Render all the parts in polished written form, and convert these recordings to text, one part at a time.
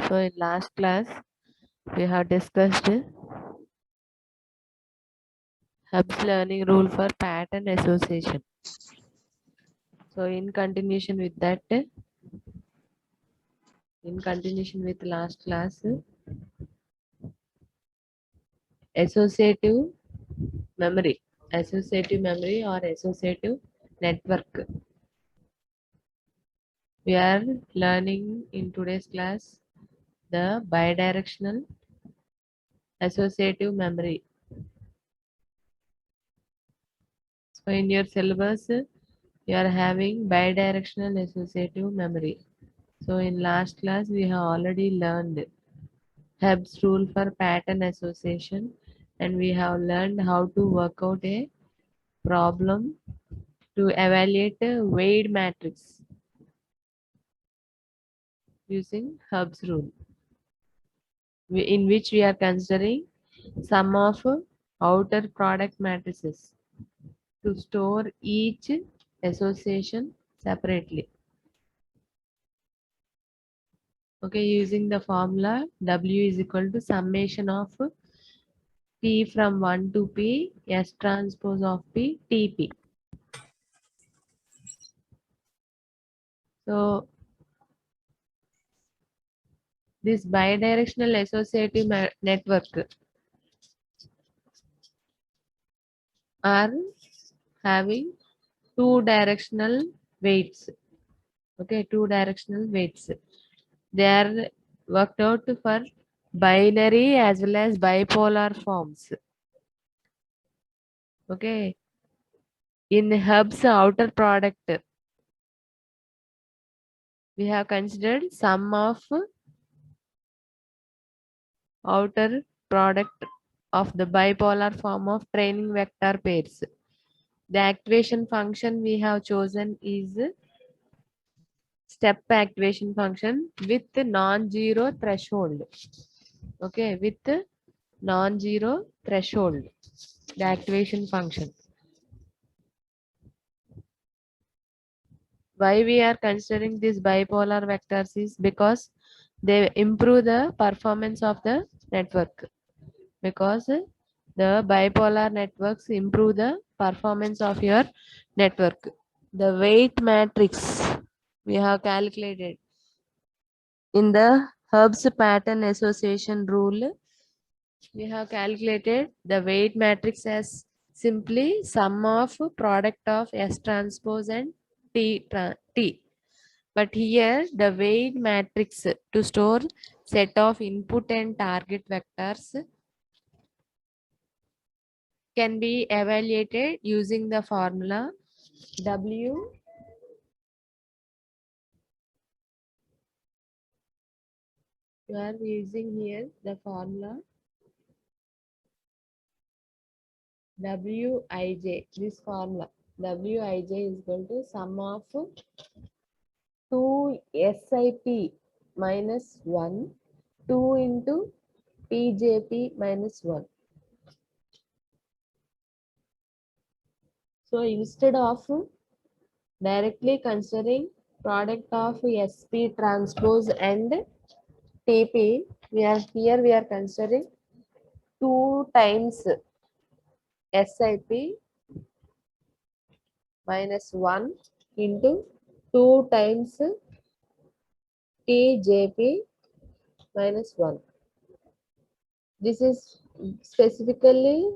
So in last class, we have discussed Hub's learning rule for pattern association. So in continuation with that, in continuation with last class, associative memory or associative network. We are learning in today's class the bidirectional associative memory. So in your syllabus, you are having bidirectional associative memory. So in last class, we have already learned Hebb's rule for pattern association, and we have learned how to work out a problem to evaluate a weight matrix using Hebb's rule, in which we are considering sum of outer product matrices to store each association separately. Okay, using the formula W is equal to summation of P from 1 to P S transpose of P TP. So this bidirectional associative network are having two directional weights. Okay, two directional weights. They are worked out for binary as well as bipolar forms. Okay, in Hub's outer product, we have considered sum of outer product of the bipolar form of training vector pairs. The activation function we have chosen is step activation function with non-zero threshold. Okay, with non-zero threshold, the activation function. Why we are considering these bipolar vectors is because they improve the performance of the network. Because the bipolar networks improve the performance of your network. The weight matrix we have calculated in the Hub's pattern association rule. We have calculated the weight matrix as simply sum of product of S transpose and T. But here the weight matrix to store set of input and target vectors can be evaluated using the formula W. We are using here the formula Wij. This formula Wij is equal to sum of 2 SIP minus 1, 2 into TJP minus 1. So instead of directly considering product of SP transpose and TP, we are considering 2 times SIP minus 1 into 2 times TJP minus 1. This is specifically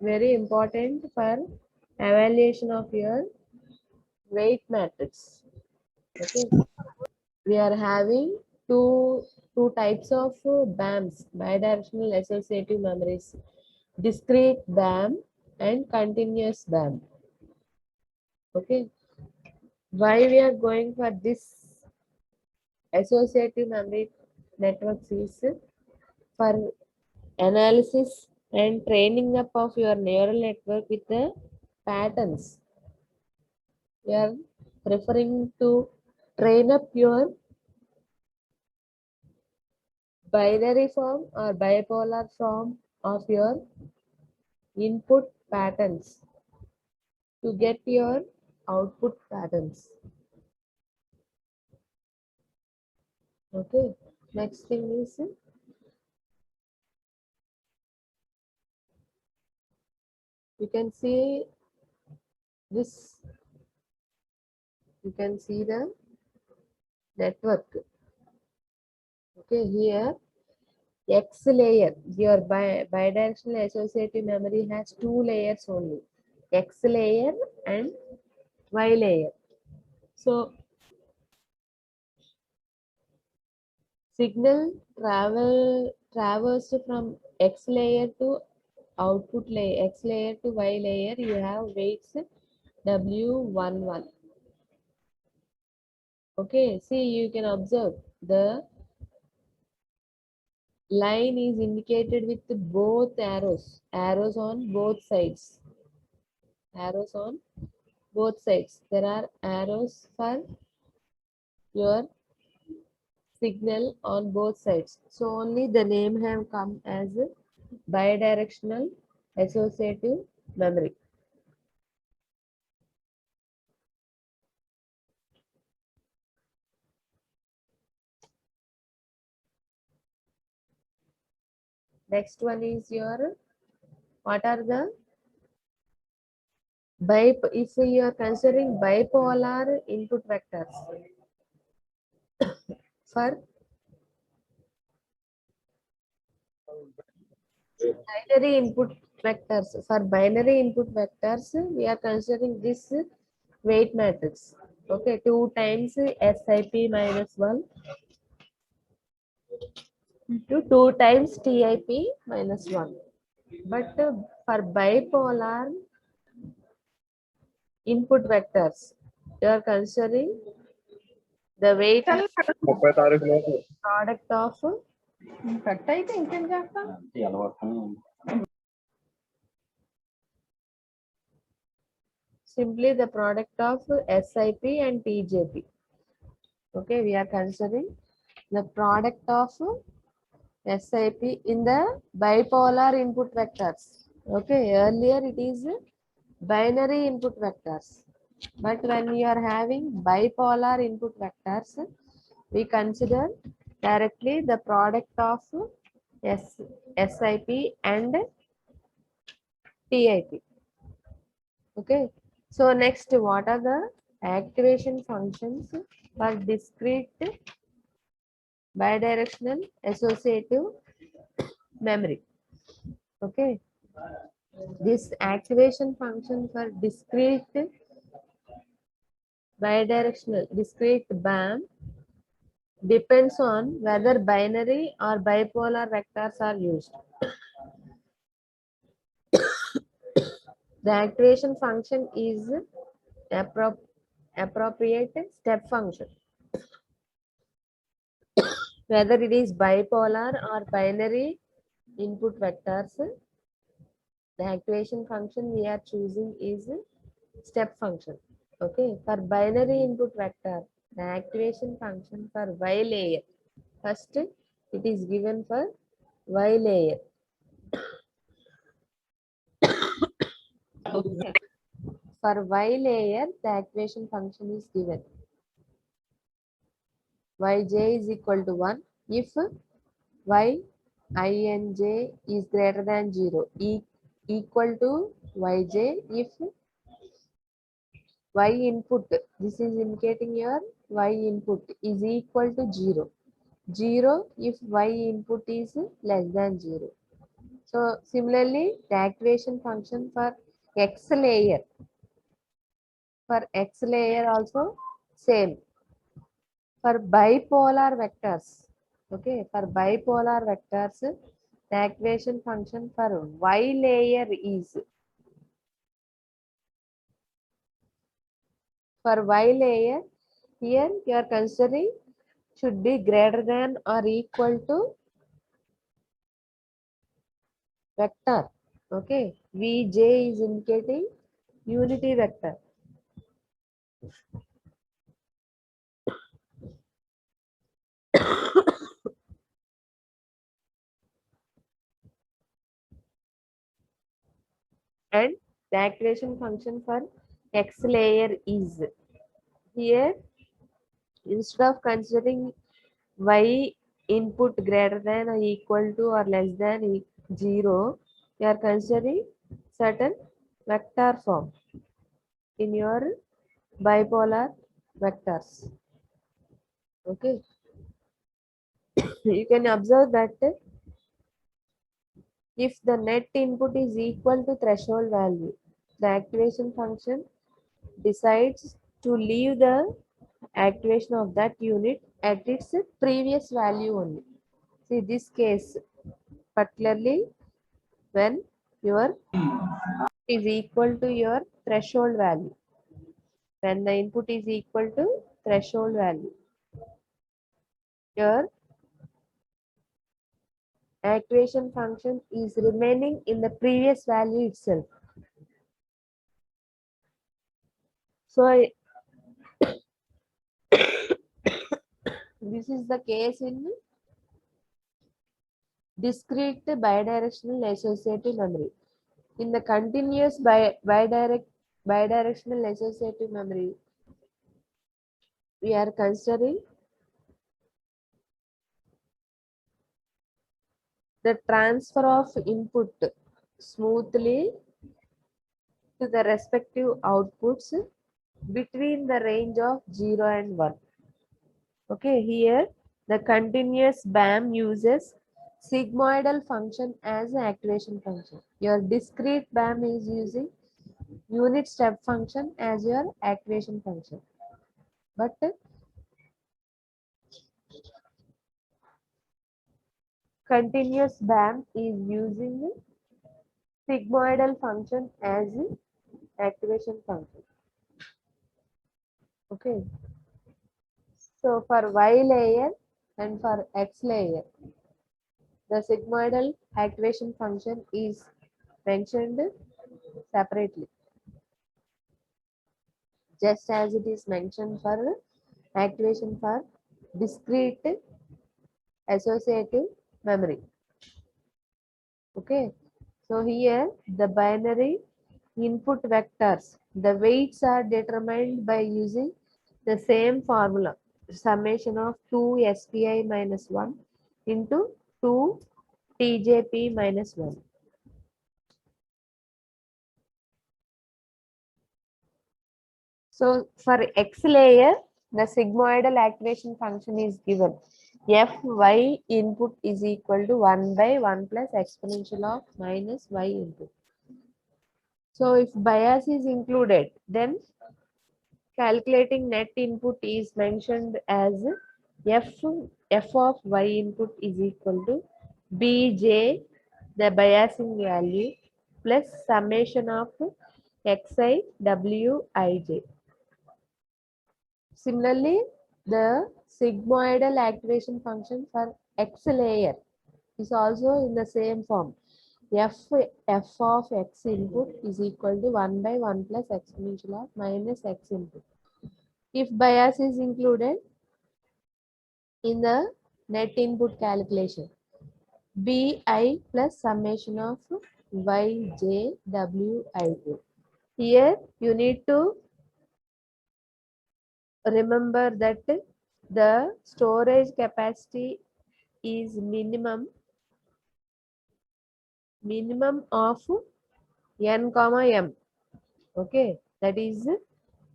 very important for evaluation of your weight matrix. Okay, we are having two types of BAMs, bidirectional associative memories, discrete BAM and continuous BAM. Okay, why we are going for this associative memory networks is for analysis and training up of your neural network with the patterns. We are referring to train up your binary form or bipolar form of your input patterns to get your output patterns. Okay, Next thing is you can see this. You can see the network. Okay, here X layer. Your bidirectional associative memory has two layers only, X layer and Y layer. So signal traversed from X layer to output layer, X layer to Y layer. You have weights W11. Okay, see, you can observe the line is indicated with both arrows on both sides. Arrows on both sides. There are arrows for your signal on both sides. So only the name have come as bidirectional associative memory. Next one is your, what are the if you are considering bipolar input vectors for binary input vectors. For binary input vectors, we are considering this weight matrix. Okay, 2 times SIP minus 1 to 2 times TIP minus 1. But for bipolar input vectors, you are considering the weight product of simply the product of SIP and TJP. Okay, we are considering the product of SIP in the bipolar input vectors. Okay, earlier it is binary input vectors. But when we are having bipolar input vectors, we consider directly the product of SIP and TIP. Okay. So next, what are the activation functions for discrete bidirectional associative memory? Okay. This activation function for discrete bidirectional discrete BAM depends on whether binary or bipolar vectors are used. The activation function is appropriate step function. Whether it is bipolar or binary input vectors, the activation function we are choosing is step function. Okay, for binary input vector, the activation function for Y layer. First, it is given for Y layer. Okay. For Y layer, the activation function is given. Yj is equal to 1 if Yinj is greater than 0, equal to Yj if Y input, this is indicating your Y input is equal to 0. 0 if Y input is less than 0. So similarly, the activation function for X layer, also same. For bipolar vectors, okay, for bipolar vectors, the activation function for Y layer is, for Y layer, here you are considering should be greater than or equal to vector. Okay, Vj is indicating unity vector. And the activation function for X layer is, here instead of considering Y input greater than or equal to or less than 0, you are considering certain vector form in your bipolar vectors. Okay, you can observe that if the net input is equal to threshold value, the activation function decides to leave the activation of that unit at its previous value only. See this case, particularly when your is equal to your threshold value. When the input is equal to threshold value, your activation function is remaining in the previous value itself. So this is the case in discrete bidirectional associative memory. In the continuous bidirectional associative memory, we are considering the transfer of input smoothly to the respective outputs between the range of 0 and 1. Okay, here the continuous BAM uses sigmoidal function as an activation function. Your discrete BAM is using unit step function as your activation function. But continuous BAM is using sigmoidal function as activation function. Okay. So for Y layer and for X layer, the sigmoidal activation function is mentioned separately, just as it is mentioned for activation for discrete associative memory. Okay. So here the binary input vectors, the weights are determined by using the same formula, summation of 2 SPI minus 1 into 2 TJP minus 1. So for X layer, the sigmoidal activation function is given. Fy input is equal to 1 by 1 plus exponential of minus y input. So if bias is included, then calculating net input is mentioned as f of y input is equal to bj, the biasing value, plus summation of xi wij. Similarly, the sigmoidal activation function for X layer is also in the same form. F of X input is equal to 1 by 1 plus exponential of minus X input. If bias is included in the net input calculation, Bi plus summation of Yj Wij. Here you need to remember that the storage capacity is minimum of n comma m. Okay, that is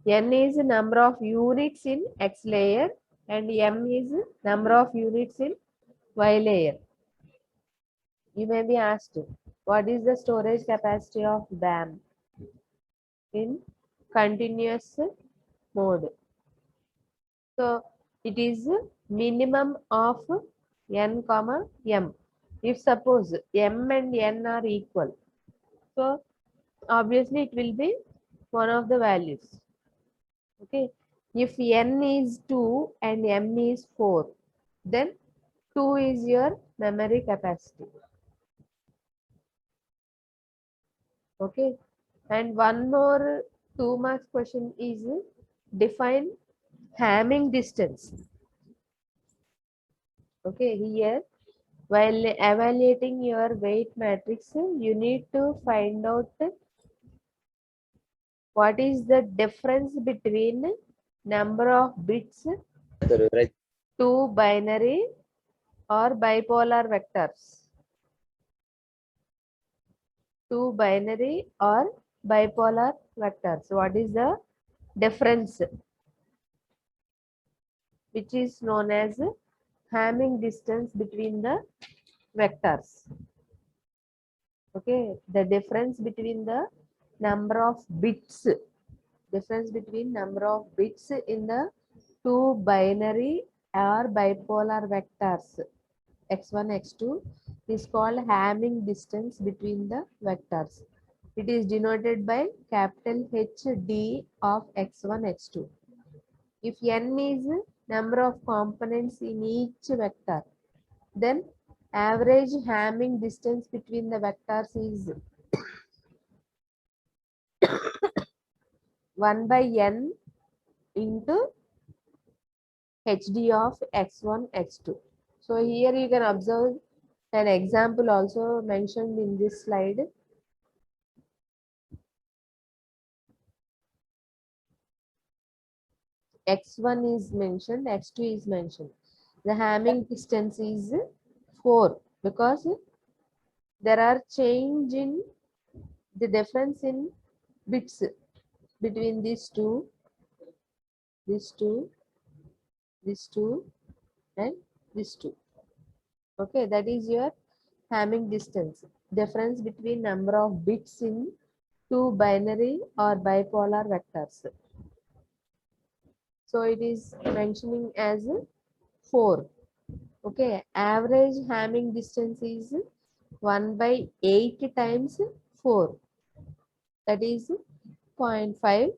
n is number of units in X layer and m is number of units in Y layer. You may be asked, what is the storage capacity of BAM in continuous mode? So it is minimum of n comma m. If suppose m and n are equal, so obviously it will be one of the values. Okay. If n is 2 and m is 4, then 2 is your memory capacity. Okay. And one more 2 marks question is define Hamming distance. Okay. Here, while evaluating your weight matrix, you need to find out what is the difference between number of bits to binary or bipolar vectors. Two binary or bipolar vectors. What is the difference? Which is known as Hamming distance between the vectors. Okay, the difference between the number of bits, in the two binary or bipolar vectors x1 x2 is called Hamming distance between the vectors. It is denoted by capital HD of x1 x2. If n is number of components in each vector, then average Hamming distance between the vectors is 1 by n into HD of x1 x2. So here you can observe an example also mentioned in this slide. X1 is mentioned, x2 is mentioned. The Hamming distance is 4 because there are change in the difference in bits between these two, these two, and these two. Okay, that is your Hamming distance. Difference between number of bits in two binary or bipolar vectors. So it is mentioning as 4. Okay, average Hamming distance is 1 by 8 times 4. That is 0.5,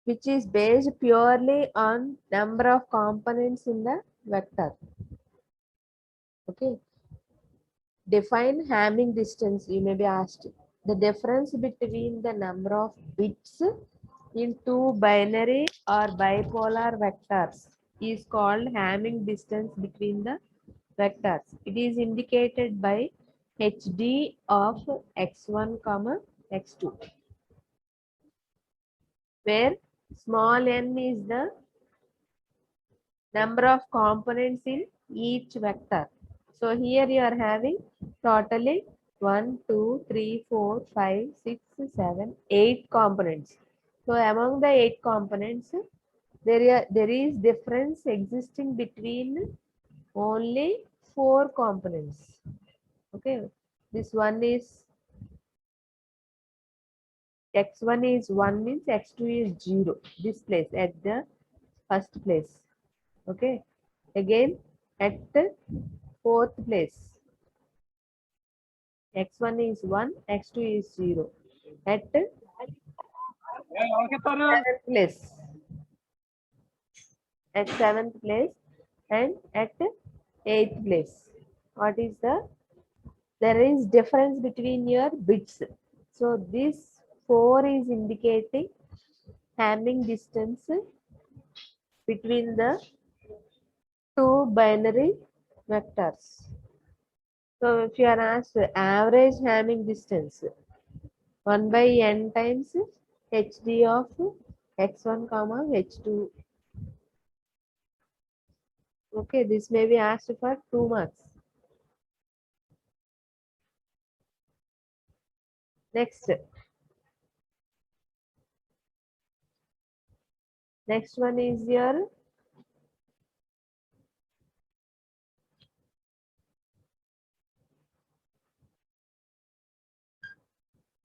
which is based purely on number of components in the vector. Okay, define Hamming distance, you may be asked. The difference between the number of bits in two binary or bipolar vectors is called Hamming distance between the vectors. It is indicated by HD of x1 comma x2, where small n is the number of components in each vector. So here you are having totally 1, 2, 3, 4, 5, 6, 7, 8 components. So among the 8 components, there is difference existing between only 4 components. Okay, this one is x1 is 1 means x2 is 0. This place at the first place. Okay, again at the fourth place, x1 is 1, x2 is 0. At seventh place, and at eighth place. What is there is difference between your bits. So this 4 is indicating Hamming distance between the two binary vectors. So if you are asked average Hamming distance, 1 by n times HD of x1 comma h2. Okay, this may be asked for 2 marks. Next one is your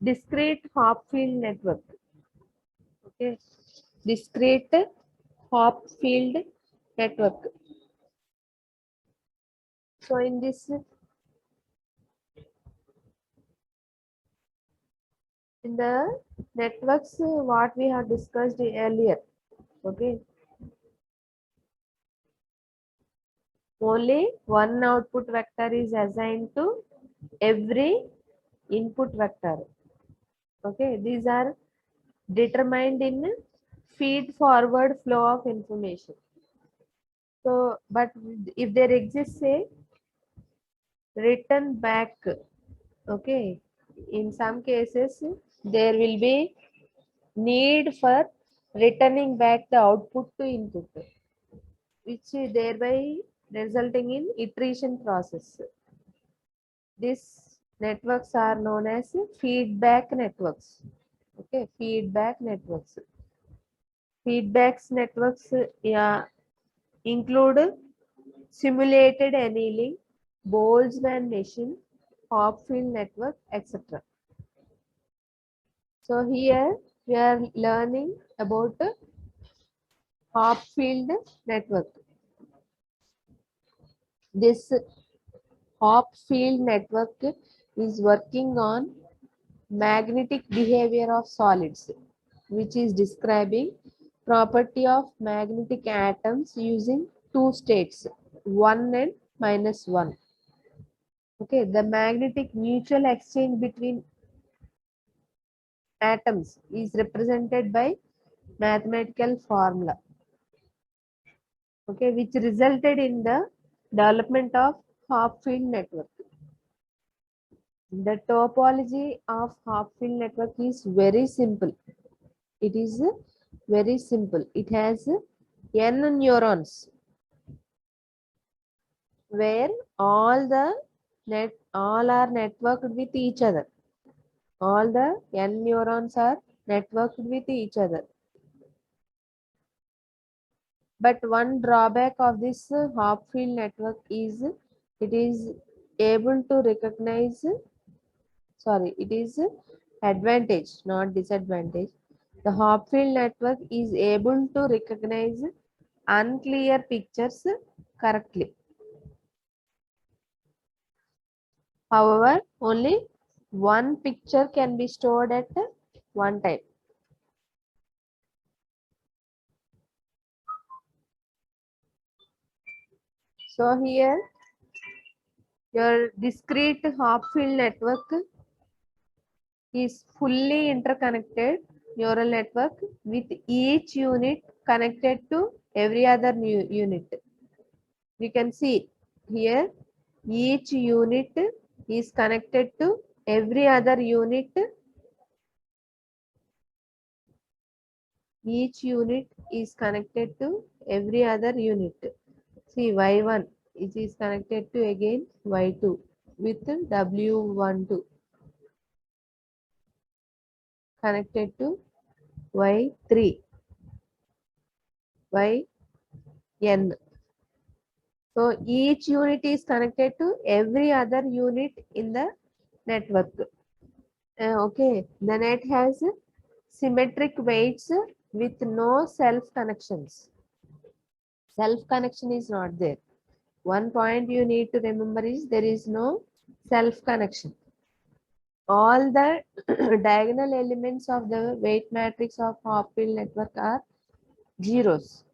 discrete Hopfield network. Okay, discrete Hopfield network. So in this, in the networks, what we have discussed earlier. Okay, only one output vector is assigned to every input vector. Okay, these are determined in feed forward flow of information. So, but if there exists a return back, okay, in some cases there will be need for returning back the output to input, which thereby resulting in iteration process. These networks are known as feedback networks. Okay, feedback networks. Feedbacks networks include simulated annealing, Boltzmann machine, Hopfield network, etc. So here we are learning about Hopfield network. This Hopfield network is working on magnetic behavior of solids, which is describing property of magnetic atoms using two states, 1 and -1. Okay, the magnetic mutual exchange between atoms is represented by mathematical formula, okay, which resulted in the development of Hopfield network. The topology of Hopfield network is very simple. It is very simple. It has n neurons where all are networked with each other. All the n neurons are networked with each other. But one drawback of this Hopfield network is it is able to recognize, sorry, it is advantage, not disadvantage. The Hopfield network is able to recognize unclear pictures correctly. However, only one picture can be stored at one time. So here your discrete Hopfield network is fully interconnected neural network with each unit connected to every other unit. You can see here each unit is connected to every other unit. Each unit is connected to every other unit. See Y1 is connected to again Y2 with W12 connected to Y3, Yn. So each unit is connected to every other unit in the network. Okay, the net has symmetric weights with no self connections. Self connection is not there. One point you need to remember is there is no self connection. All the diagonal elements of the weight matrix of Hopfield network are zeros.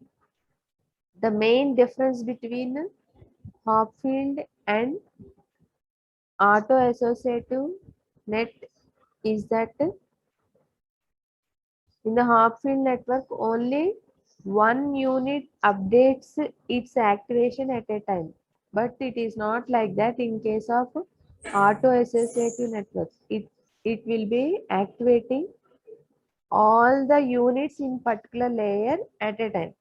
The main difference between Hopfield and auto-associative net is that in the Hopfield network only one unit updates its activation at a time, but it is not like that in case of auto-associative networks. It will be activating all the units in particular layer at a time.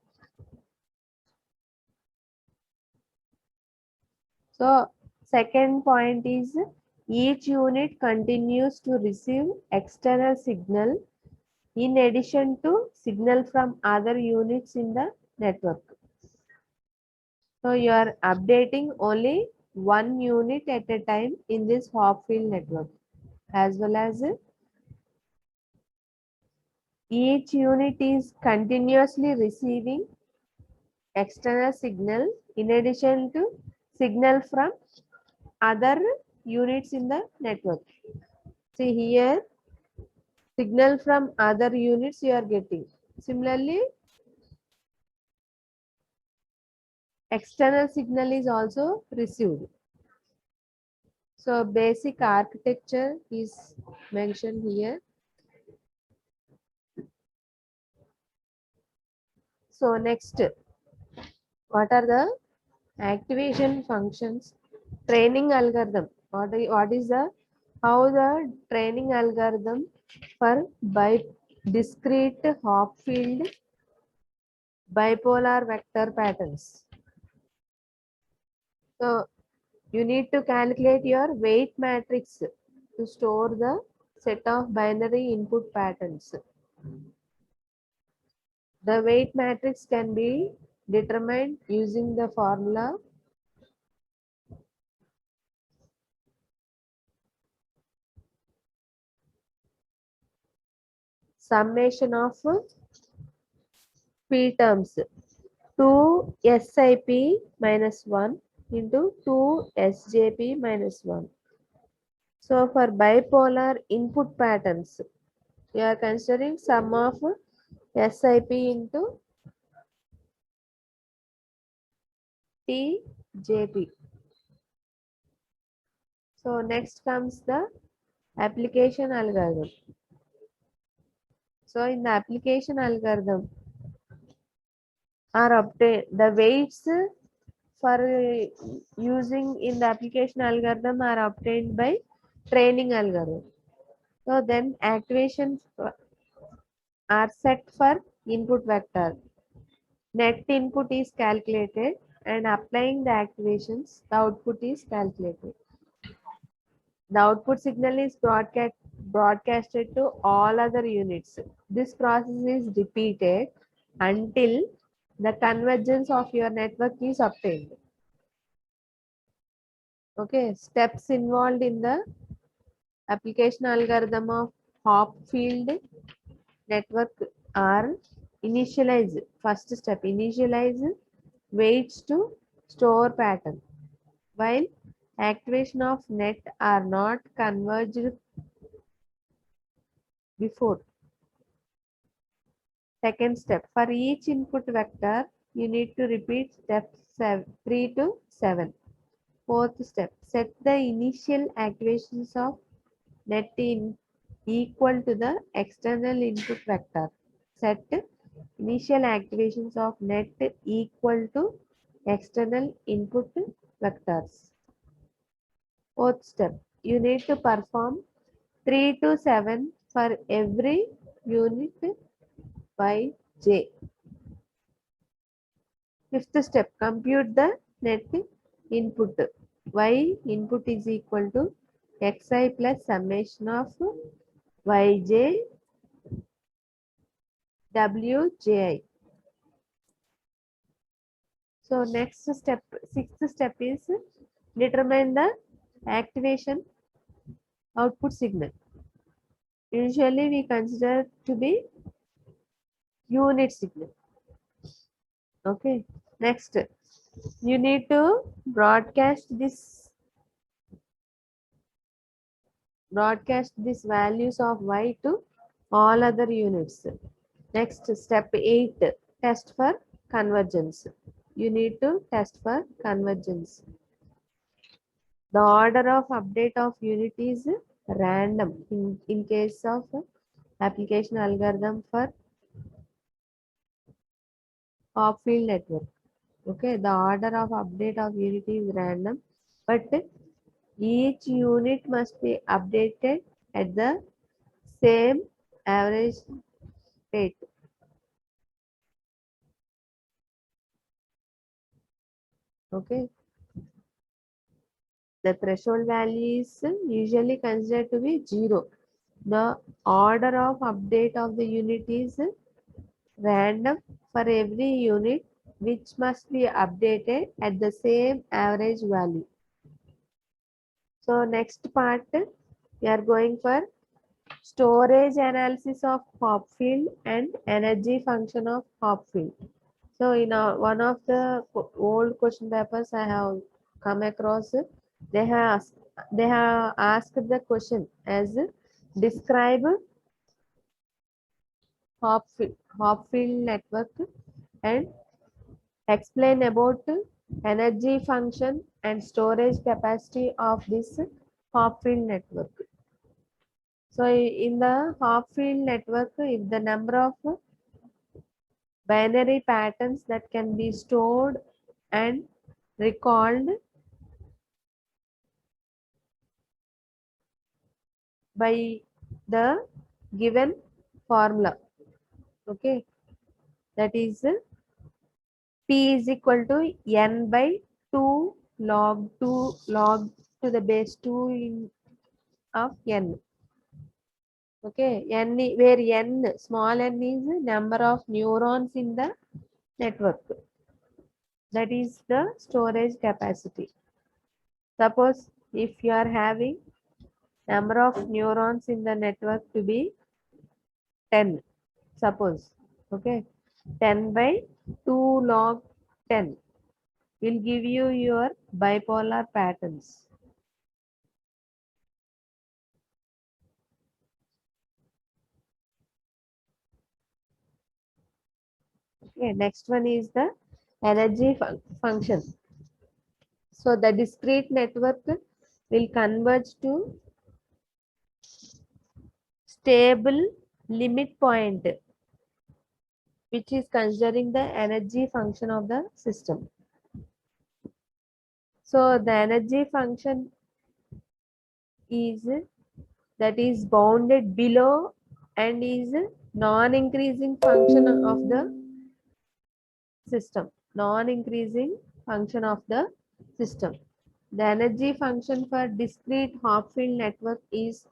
So second point is each unit continues to receive external signal in addition to signal from other units in the network. So you are updating only one unit at a time in this Hopfield network, as well as each unit is continuously receiving external signal in addition to signal from other units in the network. See here, signal from other units you are getting. Similarly, external signal is also received. So basic architecture is mentioned here. So next, what are the activation functions? Training algorithm. What is the how the training algorithm for discrete Hopfield bipolar vector patterns? So you need to calculate your weight matrix to store the set of binary input patterns. The weight matrix can be determined using the formula summation of p terms 2 SIP minus 1 into 2 SJP minus 1. So for bipolar input patterns, we are considering sum of SIP into TJP. So next comes the application algorithm. So in the application algorithm are obtained the weights for using in the application algorithm are obtained by training algorithm. So then activations are set for input vector. Net input is calculated and applying the activations, the output is calculated. The output signal is broadcasted to all other units. This process is repeated until the convergence of your network is obtained. Okay, steps involved in the application algorithm of Hopfield network are initialize. First step, initialize weights to store pattern. While activation of net are not converged before. Second step, for each input vector, you need to repeat steps 3 to 7. Fourth step, set the initial activations of net in equal to the external input vector. Set initial activations of net equal to external input vectors. Fourth step, you need to perform 3 to 7 for every unit by j. Fifth step, compute the net input. Y input is equal to xi plus summation of yj wji. So next step, sixth step is determine the activation output signal. Usually we consider to be unit signal. Okay. Next, you need to broadcast these values of y to all other units. Next, step 8, test for convergence. You need to test for convergence. The order of update of unit is random in case of application algorithm for Hopfield network. Okay, the order of update of unit is random, but each unit must be updated at the same average rate. Okay, the threshold value is usually considered to be 0. The order of update of the unit is random for every unit which must be updated at the same average value. So next part we are going for storage analysis of Hopfield and energy function of Hopfield. So in one of the old question papers I have come across, they have asked the question as describe Hopfield network and explain about energy function and storage capacity of this Hopfield network. So in the Hopfield network, if the number of binary patterns that can be stored and recalled by the given formula, okay, that is P is equal to n by 2 log to the base 2 of n. Okay, where n, small n is number of neurons in the network. That is the storage capacity. Suppose if you are having number of neurons in the network to be 10, suppose, okay, 10 by 2 log 10 will give you your bipolar patterns. Okay, next one is the energy function. So the discrete network will converge to stable limit point, which is considering the energy function of the system. So the energy function is that is bounded below and is non-increasing function of the system. Non-increasing function of the system. The energy function for discrete half-field network is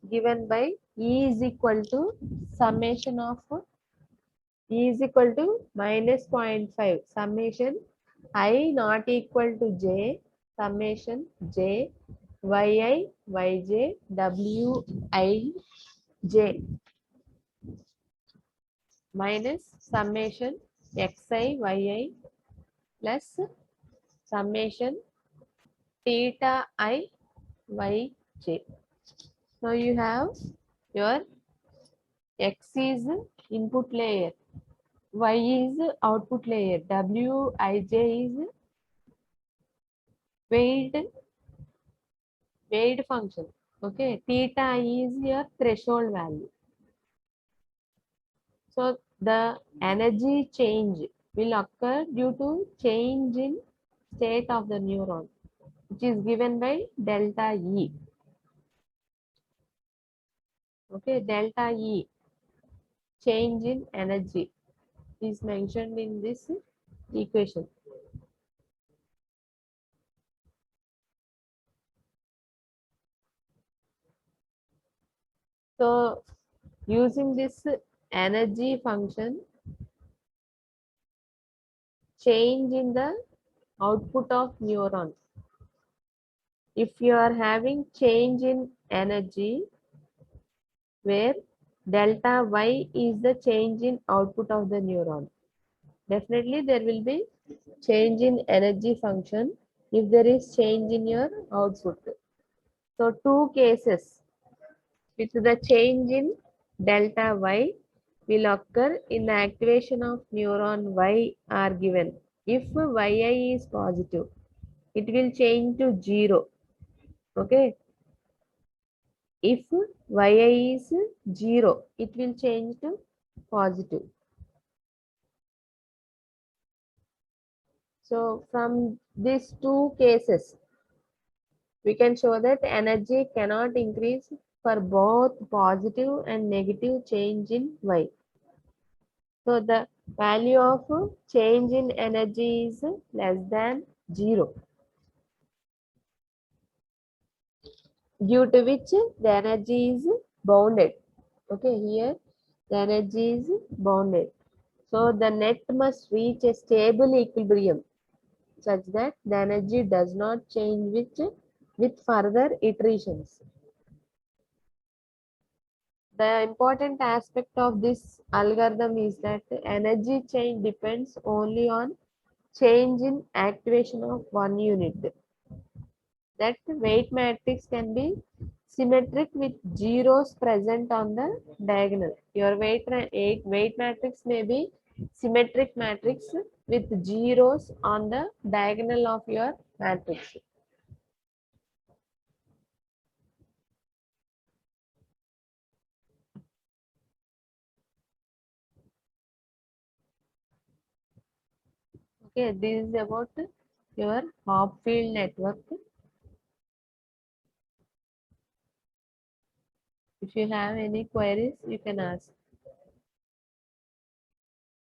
given by E is equal to summation of E is equal to minus 0.5 summation I not equal to J summation J yi yj wi j minus summation xi yi plus summation theta I yj. So you have your x is input layer, y is output layer, wij is weight function. Okay, theta is your threshold value. So the energy change will occur due to change in state of the neuron, which is given by delta E. Okay, delta E, change in energy, is mentioned in this equation. So using this energy function, change in the output of neuron. If you are having change in energy where delta y is the change in output of the neuron, definitely there will be change in energy function if there is change in your output. So two cases with the change in delta y will occur in the activation of neuron y are given. If yi is positive, it will change to 0. Okay. If yi is 0, it will change to positive. So from these two cases, we can show that energy cannot increase for both positive and negative change in y. So the value of change in energy is less than 0, due to which the energy is bounded. Okay, here the energy is bounded. So the net must reach a stable equilibrium such that the energy does not change with further iterations. The important aspect of this algorithm is that energy change depends only on change in activation of one unit. That weight matrix can be symmetric with zeros present on the diagonal. Your weight matrix may be symmetric matrix with zeros on the diagonal of your matrix. Okay, this is about your half-field network. If you have any queries, you can ask.